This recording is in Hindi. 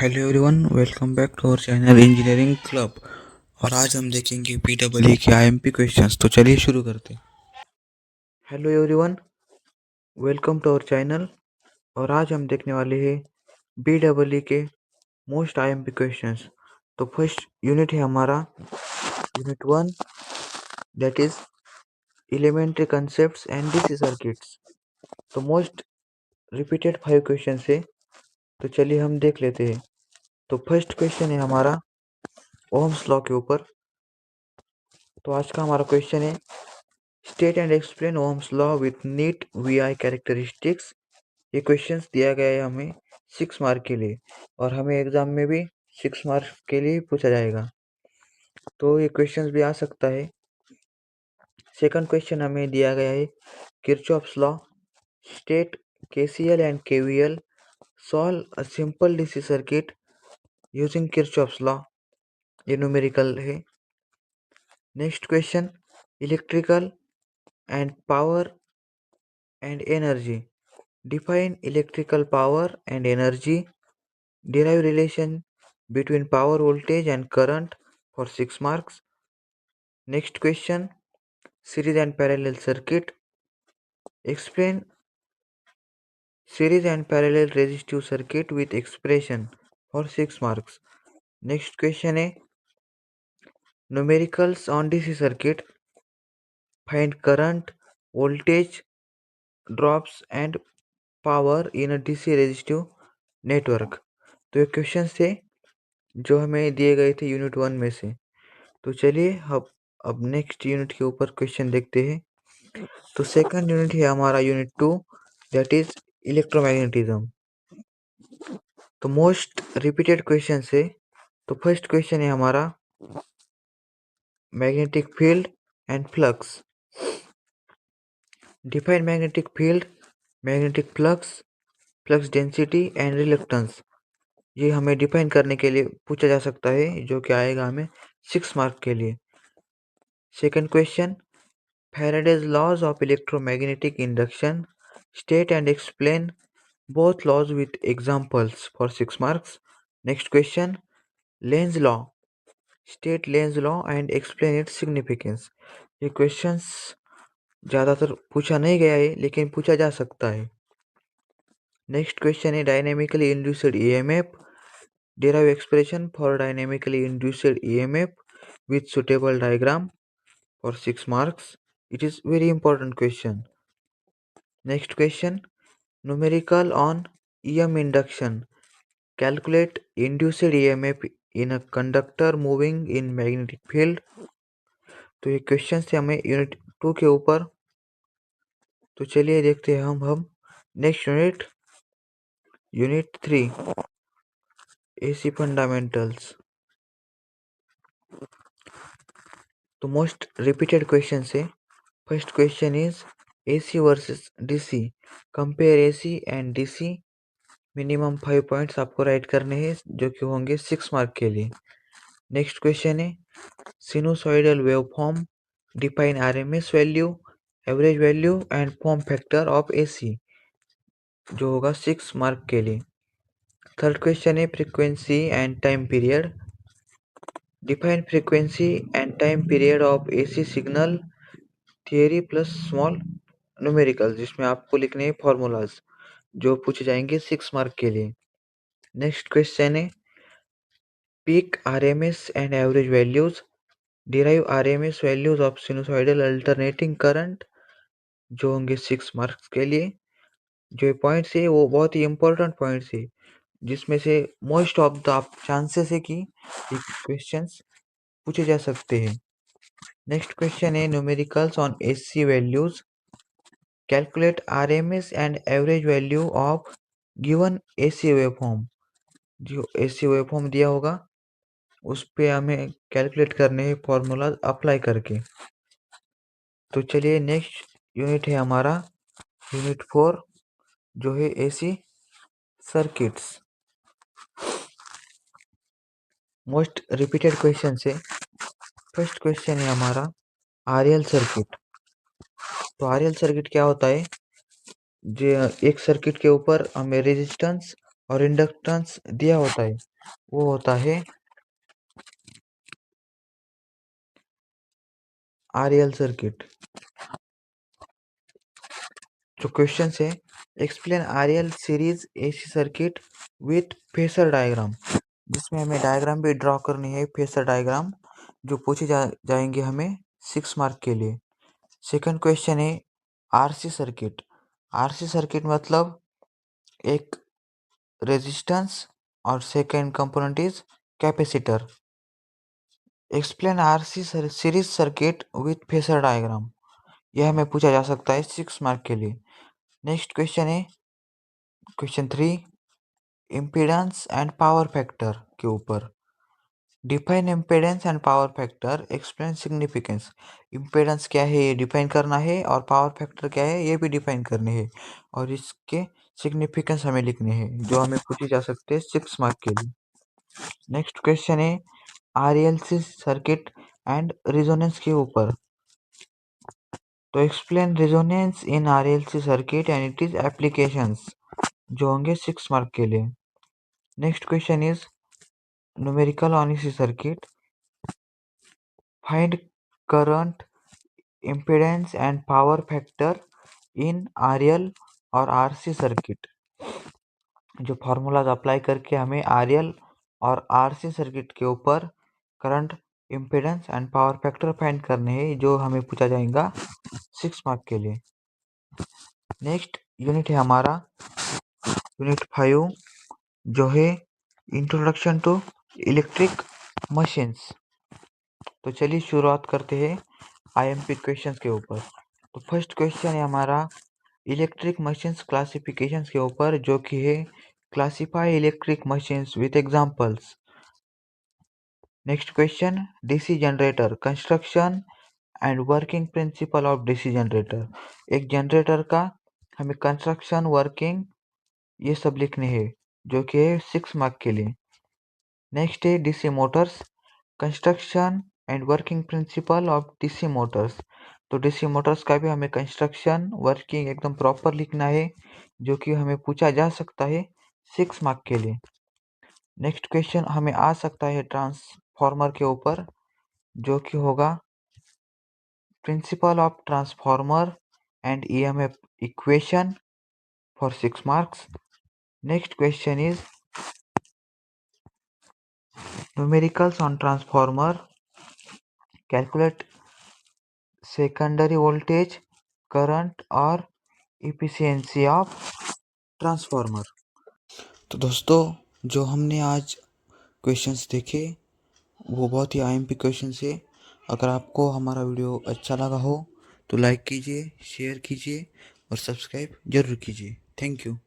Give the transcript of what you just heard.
Hello everyone, welcome back to our channel Engineering Club. और आज हम देखेंगे पीडब्ल्यूडी के आईएमपी क्वेश्चंस। तो चलिए शुरू करते हैं। Hello everyone, welcome to our channel. और आज हम देखने वाले हैं बीडब्ल्यूडी के मोस्ट आईएमपी क्वेश्चंस। तो फर्स्ट यूनिट है हमारा unit 1, that is elementary concepts and DC circuits. तो मोस्ट रिपीटेड 5 क्वेश्चन है, तो चलिए हम देख लेते हैं। तो फर्स्ट क्वेश्चन है हमारा ओम्स लॉ के ऊपर। तो आज का हमारा क्वेश्चन है, state and explain Ohm's law with neat VI characteristics. ये क्वेश्चंस दिया गया है हमें 6 मार्क के लिए, और हमें एग्जाम में भी 6 मार्क के लिए पूछा जाएगा, तो ये क्वेश्चंस भी आ सकता है। सेकंड क्वेश्चन हमें दिया गया है, Kirchhoff's law, state KCL and KVL, solve a simple DC circuit using Kirchhoff's law. ये न्यूमेरिकल है। Next question, electrical and power and energy. Define electrical power and energy. Derive relation between power voltage and current for 6 marks. Next question, series and parallel circuit. Explain series and parallel resistive circuit with expression for 6 marks. Next question है numericals on DC circuit. Find current, voltage, drops and power in a DC resistive network. तो ये क्वेश्चन थे जो हमें दिए गए थे यूनिट 1 में से। तो चलिए अब नेक्स्ट यूनिट के ऊपर क्वेश्चन देखते हैं। तो सेकंड यूनिट है हमारा यूनिट 2, दैट इज इलेक्ट्रोमैग्नेटिज्म। तो मोस्ट रिपीटेड क्वेश्चन है। तो फर्स्ट क्वेश्चन है हमारा magnetic field and flux. Define magnetic field, magnetic flux, flux density and reluctance. ये हमें डिफाइन करने के लिए पूछा जा सकता है, जो कि आएगा हमें 6 मार्क के लिए। Second question, Faraday's laws of electromagnetic induction. State and explain both laws with examples for 6 marks. Next question, Lenz law. State Lenz law and explain its significance. ये क्वेश्चंस ज़्यादातर पूछा नहीं गया है, लेकिन पूछा जा सकता है। नेक्स्ट क्वेश्चन है dynamically induced EMF. Derive expression for dynamically induced EMF with suitable diagram for 6 marks. It is very important question. Next question, numerical on EM induction. Calculate induced EMF in a conductor moving in magnetic field. तो ये क्वेश्चन थे हमें यूनिट 2 के ऊपर। तो चलिए देखते हैं हम next unit, unit 3, AC fundamentals. तो मोस्ट रिपीटेड क्वेश्चन है। First question is AC versus DC. Compare AC and DC. Minimum 5 points आपको राइट करने हैं, जो कि होंगे 6 मार्क के लिए। नेक्स्ट क्वेश्चन है sinusoidal waveform. Define RMS value, average value and form factor of AC, जो होगा 6 मार्क के लिए। थर्ड क्वेश्चन है frequency and time period. Define frequency and time period of AC signal, theory plus small numerical, जिसमें आपको लिखने हैं फॉर्मूलाज, जो पूछे जाएंगे 6 मार्क के लिए। नेक्स्ट क्वेश्चन है peak RMS and average values. Derive RMS values of sinusoidal alternating current, जो होंगे 6 मार्क्स के लिए। जो पॉइंट्स है वो बहुत ही इंपॉर्टेंट पॉइंट्स है, जिसमें से मोस्ट ऑफ द चांसेस है कि क्वेश्चंस पूछे जा सकते हैं। नेक्स्ट क्वेश्चन है numericals on AC values. Calculate RMS and average value of given AC waveform. जो एसी वेवफॉर्म दिया होगा उस पे हमें कैलकुलेट करने हैं फॉर्मूला अप्लाई करके। तो चलिए नेक्स्ट यूनिट है हमारा यूनिट 4, जो है AC circuits. Most repeated question से फर्स्ट क्वेश्चन है हमारा आरएल सर्किट। तो आरएल सर्किट क्या होता है? जो एक सर्किट के ऊपर हमें रेजिस्टेंस और इंडक्टेंस दिया होता है, वो होता है RL सर्किट। जो क्वेश्चन है, explain RL series AC circuit with phasor diagram, जिसमें हमें डायग्राम भी ड्रॉ करनी है, फेसर डायग्राम, जो पूछे जाएंगे हमें 6 मार्क के लिए। सेकंड क्वेश्चन है RC सर्किट। RC सर्किट मतलब एक रेजिस्टेंस और second component is capacitor. Explain RC series circuit with phasor diagram, यह हमें पूछा जा सकता है 6 मार्क के लिए। नेक्स्ट क्वेश्चन है question 3, impedance and power factor के ऊपर। Define impedance and power factor, explain significance. Impedance क्या है ये डिफाइन करना है, और पावर फैक्टर क्या है ये भी डिफाइन करने है, और इसके सिग्निफिकेंस हमें लिखने हैं, जो हमें पूछी जा सकते हैं 6 मार्क के लिए। नेक्स्ट क्वेश्चन है RLC सर्किट एंड रिजोनेंस के ऊपर। तो explain resonance in RLC circuit and it is applications, जो होंगे 6 मार्क के लिए। Next question is numerical on AC circuit, find current, impedance and power factor in RL और RC सर्किट। जो फार्मूलाज अप्लाई करके हमें RL और RC सर्किट के ऊपर current, impedance and power factor find करने हैं, जो हमें पूछा जाएगा 6 मार्क के लिए। नेक्स्ट यूनिट है हमारा यूनिट 5, जो है इंट्रोडक्शन टू इलेक्ट्रिक मशीन्स। तो चलिए शुरुआत करते हैं IMP क्वेश्चंस के ऊपर। तो फर्स्ट क्वेश्चन है हमारा इलेक्ट्रिक मशीन्स क्लासिफिकेशंस के ऊपर, जो कि है classify electric machines with examples. Next question DC generator, construction and working principle of DC generator. एक जनरेटर का हमें कंस्ट्रक्शन, वर्किंग, ये सब लिखने हैं, जो कि है 6 मार्क के लिए। नेक्स्ट है DC Motors, construction and working principle of DC Motors. तो DC मोटर्स का भी हमें कंस्ट्रक्शन, वर्किंग एकदम प्रॉपर लिखना है, जो कि हमें पूछा जा सकता है 6 मार्क के लिए। नेक्स्ट क्वेश्चन हमें आ सकता है ट्रांसफॉर्मर के ऊपर, जो कि होगा principle of transformer and EMF equation for 6 marks. Next question is numericals on transformer, calculate secondary voltage, current और इफिशियंसी ऑफ ट्रांसफॉर्मर। तो दोस्तों, जो हमने आज क्वेश्चंस देखे वो बहुत ही IMP क्वेश्चंस है। अगर आपको हमारा वीडियो अच्छा लगा हो तो लाइक कीजिए, शेयर कीजिए और सब्सक्राइब जरूर कीजिए। Thank you.